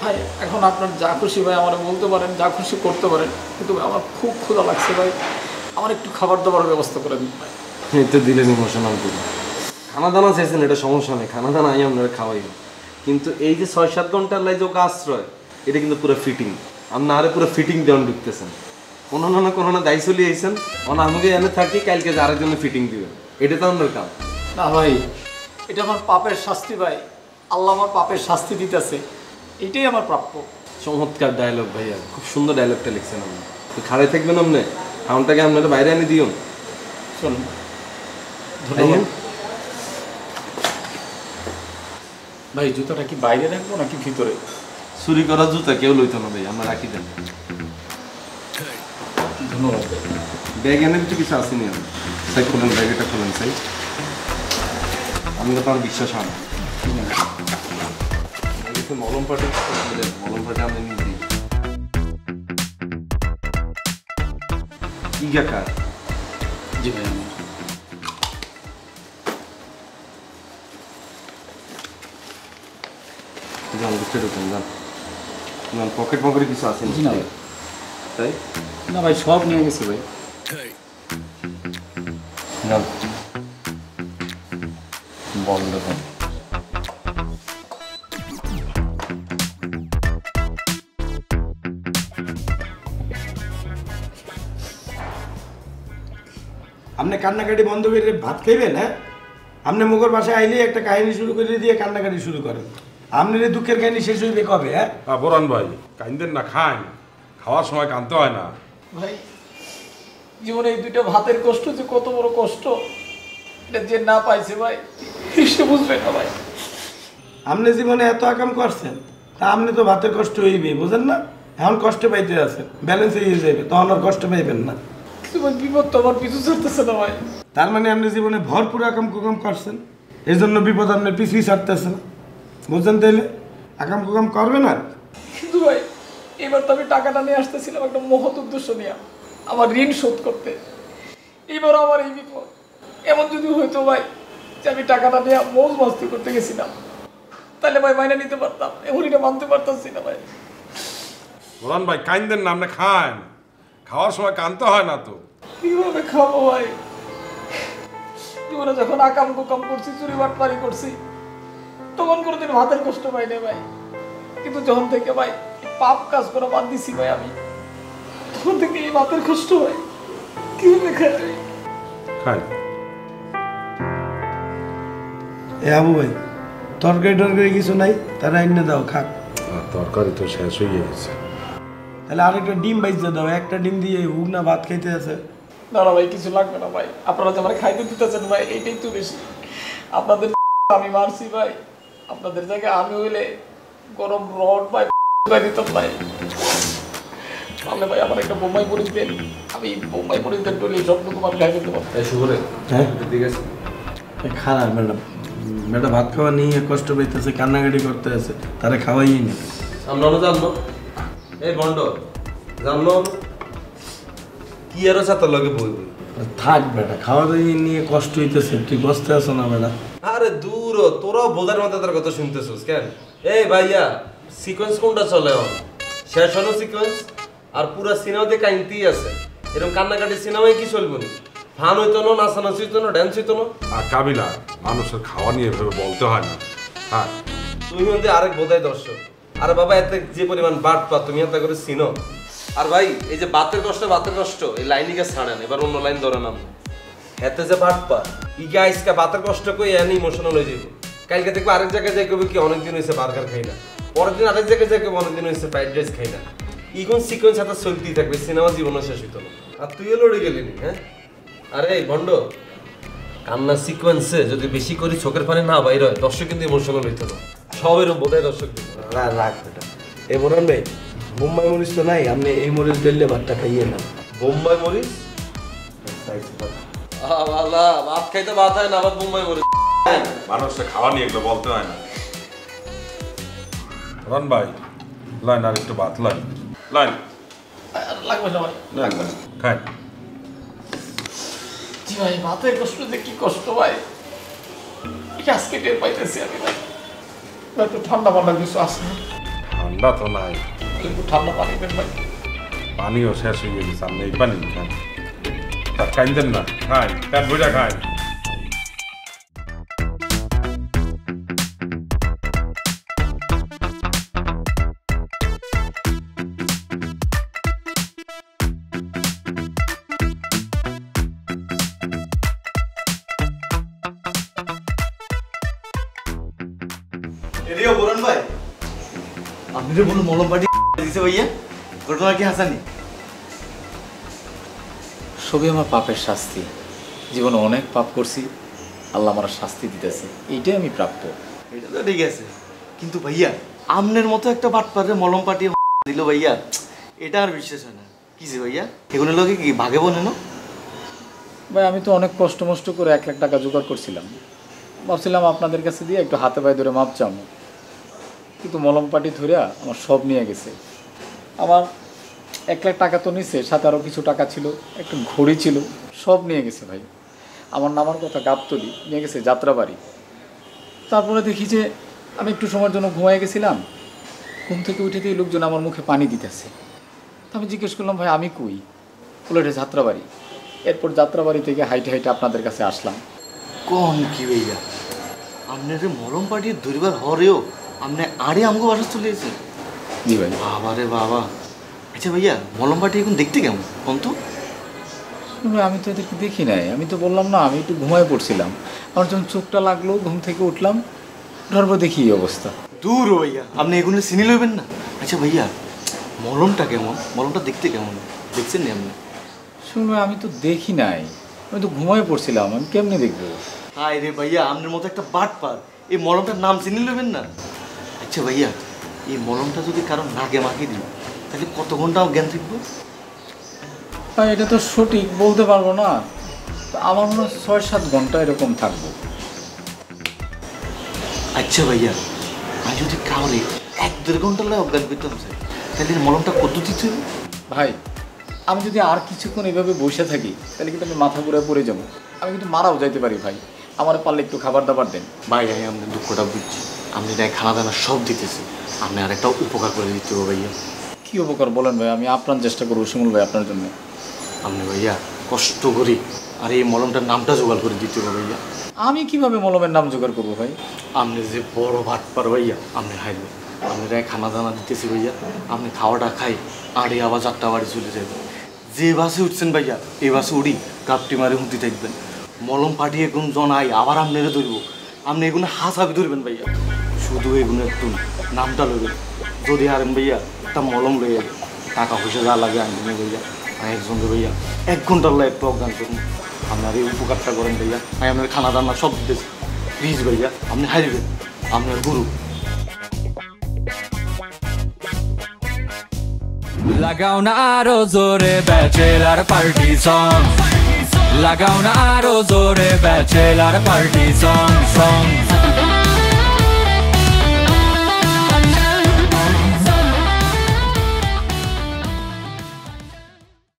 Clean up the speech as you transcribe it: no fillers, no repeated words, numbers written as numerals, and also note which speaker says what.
Speaker 1: ভাই এখন আপনার যা খুশি ভাই আমার বলতে পারেন, যা খুশি করতে পারেন, কিন্তু আমার খুব ক্ষুধা লাগছে ভাই, আমার একটু খাবার দাবার ব্যবস্থা করে দিন ভাই।
Speaker 2: এই তো দিলেন ইমোশনাল করে। খানা দানা চাইছেন, এটা সমস্যা নেই, খানা দানা আমি আপনারা খাওয়াই। কিন্তু এই যে ৬-৭ ঘন্টার লাই যে আশ্রয়, এটা কিন্তু পুরো ফিটিং। আপনি আরে পুরো ফিটিং দেওয়ান ঢুকতেছেন, কোনো না দায়ী চলে আইসেন, আমাকে এনে থাকি, কালকে যে আরেকজনে ফিটিং দিবেন, এটা তো আপনার কাম
Speaker 1: না ভাই, এটা আমার পাপের শাস্তি ভাই, আল্লাহ আমার পাপের শাস্তি দিতেছে, এটাই আমার প্রাপ্য।
Speaker 2: চমৎকার ডায়লগ ভাইয়া, খুব সুন্দর ডায়লগটা লিখছেন আপনি। তো খাড়াই থাকবেন আপনি, খাউনটাকে আপনারা বাইরে এনে দিও।
Speaker 1: শুনুন, ধন্যবাদ ভাই। জুতোটা কি বাইরে রাখবো নাকি ভিতরে?
Speaker 2: চুরি করা জুতা কেউ লইতো না ভাই, আমরা রাখি দেন।
Speaker 1: ধন্যবাদ।
Speaker 2: ব্যাগ এনে কিছু আসেনি আমি। সাই খুলেন, ব্যাগটা খুলেন সাই। আমি তো আমার বিশ্বাস হয় না। মলম পাটে আমি নিয়ে দিই। ইগা কার?
Speaker 1: জি ভাই, আমার
Speaker 2: পকেট পকেটে কিছু আসেনি?
Speaker 1: জি না ভাই।
Speaker 2: তাই
Speaker 1: না ভাই, সব নিয়ে গেছে ভাই।
Speaker 2: বন্ধ কর।
Speaker 3: আপনি কান্নাকাটি বন্ধ করে ভাত খাইবেন? হ্যাঁ, আপনি মুখের বাসায় আইলে একটা কাহিনী শুরু করে দিয়ে কান্নাকাটি শুরু করেন। আপনার এই দুঃখের কাহিনী শেষ হইবে কবে? হ্যাঁ
Speaker 4: বোরান ভাই, কাইন্দেন না, খান, খাওয়ার সময় কানতে হয় না
Speaker 1: ভাই জীবনে এই দুইটা ভাতের কষ্ট যে কত বড় কষ্ট, এটা যে না পাইছে ভাই সে বুঝবে না ভাই।
Speaker 3: আপনি জীবনে এত আকাম করছেন, তা আপনি তো ভাতের কষ্ট হইবে, বুঝেন না? এখন কষ্ট পাইতে আছেন, ব্যালেন্স হয়ে যাবে, তখন আর কষ্ট পাইবেন না।
Speaker 1: কিন্তু ভাই বিপদ তো আমার পিছু ছাড়তেছে না ভাই।
Speaker 3: তার মানে আপনি জীবনে ভরপুর আকাম কুকাম করছেন, এই জন্য বিপদ আপনার পিছুই ছাড়তেছে না, বুঝছেন? তাইলে আকাম কুকাম করবে না।
Speaker 1: কিন্তু ভাই এবার তো আমি টাকাটা নিয়ে আসতেছিলাম একটা মহৎ উদ্দেশ্য নিয়ে, আমার ঋণ শোধ করতে। এবার আমার এই বিপদ। এমন যদি হইতো ভাই যে আমি টাকাটা নিয়ে মৌজ মাস্তি করতে গেছিলাম, তাহলে ভাই মাইনে নিতে পারতাম, এমন এটা মানতে পারতাম না ভাই।
Speaker 4: বোরান ভাই, কাইন্দেন না, আপনি খান, খাওয়ার সময় কানতে হয় না তো।
Speaker 1: কিভাবে খাবো ভাই? জীবনে যখন আকাম কুকাম করছি, চুরি বাটপারি করছি, তখন কোনোদিন ভাতের কষ্ট পাই না ভাই। কিন্তু যখন থেকে ভাই পাপ কাজ করা বাদ দিছি ভাই আমি, তখন থেকে এই ভাতের কষ্ট হয়। কিভাবে খাই?
Speaker 4: খাই।
Speaker 3: এ আবু ভাই, তরকারি টরকারি কিছু নাই, তারা এনে দাও, খাক।
Speaker 4: তরকারি তো শেষ হয়ে গেছে।
Speaker 3: তাহলে আরেকটা ডিম বাইজা দাও, একটা ডিম দিয়ে হুক না ভাত খাইতে আছে।
Speaker 1: না না ভাই, কিছু লাগবে না ভাই, আপনারা যে আমার খাইতে দিতেছেন ভাই, এইটাই তো বেশি। আপনাদের আমি মারছি ভাই, আপনাদের জায়গায় আমি হইলে গরম রড ভাই দিতাম ভাই। তাহলে ভাই আমার একটা বোম্বাই মরিচ দেন, আমি বোম্বাই মরিচ দেন টলি সবটুকু আমি খাই ফেলতে পারতাম।
Speaker 2: শুভরে
Speaker 3: হ্যাঁ
Speaker 2: ঠিক আছে।
Speaker 3: খারাপ ম্যাডাম, ম্যাডাম ভাত খাওয়া নিয়ে কষ্ট পাইতেছে, কান্নাকাটি করতে আছে, তারা খাওয়াই নি।
Speaker 2: আমরা জানলো এই বন্ড জানলো কি আরো সাতার লগে বই বই
Speaker 3: থাক বেটা, খাওয়া দাওয়া নিয়ে কষ্ট হইতেছে, তুই বসতে আছো না বেটা?
Speaker 2: আরে দূর হ, তোরাও বোঝার মতো তার কথা শুনতেছিস কেন? এই ভাইয়া, সিকোয়েন্স কোনটা চলে এখন? শেষ হলো সিকোয়েন্স, আর পুরা সিনেমাতে কাহিনী আছে। এরকম কান্নাকাটি সিনেমায় কি চলবো নি? ফান হইতো না, নাচানাচি হইতো না, ড্যান্স হইতো না।
Speaker 4: আর কাবিলা, মানুষের খাওয়া নিয়ে এভাবে বলতে হয় না। হ্যাঁ,
Speaker 2: তুমি মধ্যে আরেক বোধাই দর্শক। আরে বাবা, এতে যে পরিমাণ বাট পা তুমি এত করে চিনো। আর ভাই এই যে বাতের কষ্ট এই লাইনিকে ছাড়েন, এবার অন্য লাইন ধরে নাম। এতে যে বাট পা ইগা আইসকা বাতের কষ্ট কই এনে ইমোশনাল হয়ে যাবে। কালকে দেখবো আরেক জায়গায় যাই কবে কি অনেকদিন হয়েছে বার্গার খাই না, পরের দিন আরেক জায়গায় যাই কবে অনেকদিন হয়েছে ফ্রাইড রাইস খাই না। ইগন সিকোয়েন্স হাতে চলতেই থাকবে, সিনেমা জীবনও শেষ হইতো না। আর তুইও লড়ে গেলি নি। হ্যাঁ আরে এই ভণ্ড, কান্নার সিকোয়েন্সে যদি বেশি করে চোখের পানি না বাইর হয়, দর্শক কিন্তু ইমোশনাল হইতো না। সব এরকম বোধহয় দর্শক
Speaker 3: রাখ বেটা। এ মরান ভাই, মুম্বাই মরিচ তো নাই, আপনি এই মরিচ দিলে ভাতটা খাইয়ে না।
Speaker 2: বোম্বাই মরিচ? ভাত খাইতে ভাত হয় না, আবার বোম্বাই মরিচ?
Speaker 4: মানুষের খাওয়া নিয়ে এগুলো বলতে হয় না। বোরান ভাই, লাইন আর একটু ভাত লাইন লাইন
Speaker 1: লাগবে না ভাই,
Speaker 4: লাগবে না, খাই।
Speaker 1: জি ভাই, ভাতের কষ্ট যে কি কষ্ট ভাই, এটা আজকে টের পাইতেছি আমি ভাই। একটু ঠান্ডা পান্ডা কিছু আছে?
Speaker 4: ঠান্ডা ঠান্ডা তো নাই,
Speaker 1: কিন্তু ঠান্ডা পানি দেন ভাই।
Speaker 4: পানিও শেষ হয়ে গেছে, আপনি এই পানি খান। তার কাইন্দেন না, খাই পেট ভরে খাই।
Speaker 5: এরিও বরুণ ভাই, আপনি যে বলুন মলম পাটি দিছে ভাইয়া, ঘটনা কি হাসানি?
Speaker 1: সবই আমার পাপের শাস্তি। জীবনে অনেক পাপ করছি, আল্লাহ আমার শাস্তি দিতেছে, এইটাই আমি প্রাপ্য।
Speaker 5: এটা তো ঠিক আছে, কিন্তু ভাইয়া আমনের মতো একটা বাটপারে মলম পাটিয়ে দিল ভাইয়া, এটা আর বিশ্বাস হয় না। কি যে ভাইয়া এগুলো লোকে কি ভাগে বনে না?
Speaker 1: ভাই আমি তো অনেক কষ্ট মষ্ট করে 1 লাখ টাকা জোগাড় করছিলাম, ভাবছিলাম আপনাদের কাছে দিয়ে একটু হাতে পায়ে ধরে মাপ চামো, কিন্তু মলম পাটি ধরে আমার সব নিয়ে গেছে। আমার 1 লাখ টাকা তো নিছে, সাথে আরও কিছু টাকা ছিল, একটা ঘড়ি ছিল, সব নিয়ে গেছে ভাই। আমার নামার কথা গাবতলি, নিয়ে গেছে যাত্রাবাড়ি। তারপরে দেখি যে আমি একটু সময়ের জন্য ঘুমাই গেছিলাম, ঘুম থেকে উঠে দিয়ে লোকজন আমার মুখে পানি দিতেছে। তো আমি জিজ্ঞেস করলাম, ভাই আমি কই? বলে এটা যাত্রাবাড়ি। এরপর যাত্রাবাড়ি থেকে হাইটে হাইটে আপনাদের কাছে আসলাম।
Speaker 5: কোন কি ভাইয়া, আপনার মলম পাটিয়ে ধরিবার হরেও আপনি আড়ে আমগো বাসা চলে এসেছেন?
Speaker 1: জি ভাই।
Speaker 5: বাবা রে বাবা। আচ্ছা ভাইয়া মলম পাটি এখন দেখতে কেমন কোন তো?
Speaker 1: ভাই আমি তো এদেরকে দেখি নাই, আমি তো বললাম না আমি একটু ঘুমায় পড়ছিলাম। আমার যখন চোখটা লাগলো, ঘুম থেকে উঠলাম, ওঠার পর দেখি এই অবস্থা।
Speaker 5: দূর ভাইয়া, আপনি এগুলো চিনি লইবেন না। আচ্ছা ভাইয়া মলমটা কেমন, মলমটা দেখতে কেমন দেখছেন না আপনি?
Speaker 1: শুনবে আমি তো দেখি নাই, আমি তো ঘুমায় পড়ছিলাম, আমি কেমনি দেখবো?
Speaker 5: হায় রে ভাইয়া, আপনার মতো একটা বাট পার এই মলমটার নাম চিনি লইবেন না। আচ্ছা ভাইয়া এই মলমটা যদি কারো নাকে মাখিয়ে দিই তাহলে কত ঘন্টা জ্ঞান থাকবো?
Speaker 1: ভাই এটা তো সঠিক বলতে পারবো না, আমার মনে হয় 6-7 ঘন্টা এরকম থাকবো।
Speaker 5: আচ্ছা ভাইয়া আমি যদি কাউরে 1-1.5 ঘন্টা লাগে অজ্ঞান করতাম স্যার, তাহলে এই মলমটা কত দিতে হবে?
Speaker 1: ভাই আমি যদি আর কিছুক্ষণ এভাবে বসে থাকি তাহলে কিন্তু আমি মাথা ঘুরে পড়ে যাবো, আমি কিন্তু মারাও যাইতে পারি। ভাই আমার পারলে একটু খাবার দাবার দেন।
Speaker 5: ভাই আমি আপনার দুঃখটা বুঝছি, আপনি তাই খানা দানা সব দিতেছি, আপনি আর একটা উপকার করে দিতে হবে ভাইয়া।
Speaker 1: কী উপকার বলেন ভাই? আমি আপ্রাণ চেষ্টা করবো শিমুল ভাই আপনার জন্য।
Speaker 5: আপনি ভাইয়া কষ্ট করি আর এই মলমটার নামটা জোগাড় করে দিতে হবে ভাইয়া।
Speaker 1: আমি কিভাবে মলমের নাম জোগাড় করবো ভাই?
Speaker 5: আপনি যে বড় ভাট পার ভাইয়া, আপনি খাইবে, আপনি তাই খানা দানা দিতেছি ভাইয়া, আপনি খাওয়াটা খাই আড়ে আবার যাত্রাবাড়ি চলে যাবেন। যে বাসে উঠছেন ভাইয়া এই বাসে উড়ি কাপটি মারে হুঁতি থাকবেন, মলম পাঠিয়ে কোন জনাই আবার আপনারে ধরবো, আপনি এগুলো হাসাবি ধরবেন ভাইয়া। শুধু এগুলো একটু নামটা লইবেন, যদি আরেন ভাইয়া একটা মলম লয়ে যাবে, টাকা পয়সা যা লাগে আনবেন ভাইয়া। আমি একজনকে ভাইয়া 1 ঘন্টার লাগে একটু অজ্ঞান করুন, আপনার এই উপকারটা করেন ভাইয়া। আমি আপনার খানা দানা সব দিতেছি, প্লিজ ভাইয়া আপনি হারিবেন, আপনার গুরু।
Speaker 6: লাগাও না আরো জোরে ব্যাচেলার পার্টি সং, লাগাও না আরো জোরে ব্যাচেলার পার্টি সং।